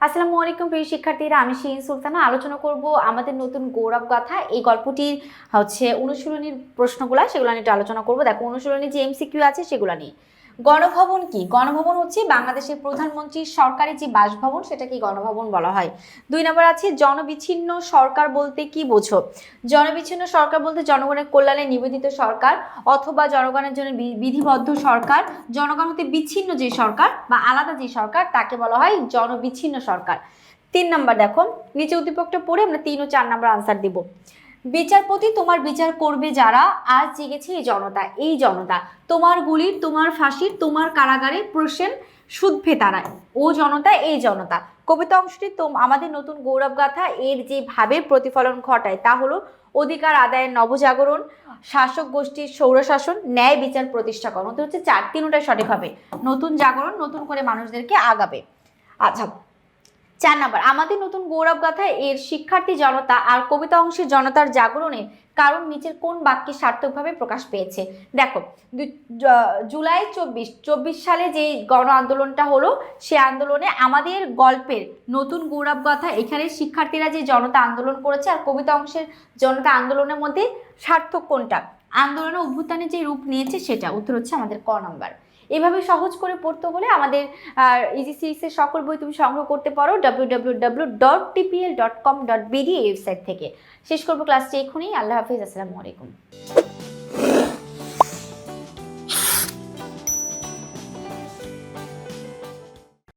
আসসালামু আলাইকুম প্রিয় শিক্ষার্থীরা, আমি শিরিন সুলতানা আলোচনা করব আমাদের নতুন গৌরব গাথা। এই গল্পটির অনুশীলনীর প্রশ্নগুলো, সেগুলো নিয়ে একটু আলোচনা করব। দেখো, অনুশীলনী যে এমসিকিউ আছে সেগুলো নিয়ে। গণভবন কি? গণভবন হচ্ছে বাংলাদেশের প্রধানমন্ত্রীর সরকারি যে বাসভবন, সেটাকে গণভবন বলা হয়। 2 নম্বর আছে জনবিচ্ছিন্ন সরকার বলতে কি বোঝো? জনবিচ্ছিন্ন সরকার বলতে জনগণের কল্যাণে নিবেদিত সরকার অথবা জনগণের জন্য বিধিবদ্ধ সরকার। জনগণ হতে বিচ্ছিন্ন যে সরকার বা আলাদা যে সরকার, তাকে বলা হয় জনবিচ্ছিন্ন সরকার। 3 নম্বর দেখো, নিচে উদ্দীপকটা পড়ে আমরা 3 ও 4 নম্বর আনসার দিব। বিচারপতি তোমার বিচার করবে যারা, আজ জেগেছে এই জনতা। এই জনতা তোমার গুলির, তোমার ফাঁসির, তোমার কারাগারে প্রসেন শুদ্ধে তারা। ও জনতা, এই জনতা। কবিতা অংশটি আমাদের নতুন গৌরব গাথা এর যে ভাবের প্রতিফলন ঘটায় তা হলো অধিকার আদায়ের নবজাগরণ, শাসক গোষ্ঠীর সৌরশাসন, ন্যায় বিচার প্রতিষ্ঠা করণ। তো হচ্ছে 4, 3টাই সঠিক হবে। নতুন জাগরণ, নতুন করে মানুষদেরকে আগাবে। আচ্ছা, 4 নম্বর, আমাদের নতুন গৌরব গাথা এর শিক্ষার্থী জনতা আর কবিতা অংশের জনতার জাগরণের কারণ নিচের কোন বাক্যে সার্থকভাবে প্রকাশ পেয়েছে? দেখো, জুলাই 24 সালে যে গণ আন্দোলনটা হলো, সে আন্দোলনে আমাদের গল্পের নতুন গৌরব গাথা, এখানে শিক্ষার্থীরা যে জনতা আন্দোলন করেছে আর কবিতা অংশের জনতা আন্দোলনের মধ্যে সার্থক কোনটা? আন্দোলনের অভ্যুত্থানের যে রূপ নিয়েছে সেটা। উত্তর হচ্ছে আমাদের ক নাম্বার। এভাবে সহজ করে পড়তে হলে আমাদের ইজি সিরিজের সকল বই তুমি সংগ্রহ করতে পারো www.tpl.com.bd এই ওয়েবসাইট থেকে। শেষ করবো ক্লাসটি এখনই। আল্লাহ হাফিজ, আসসালামু আলাইকুম।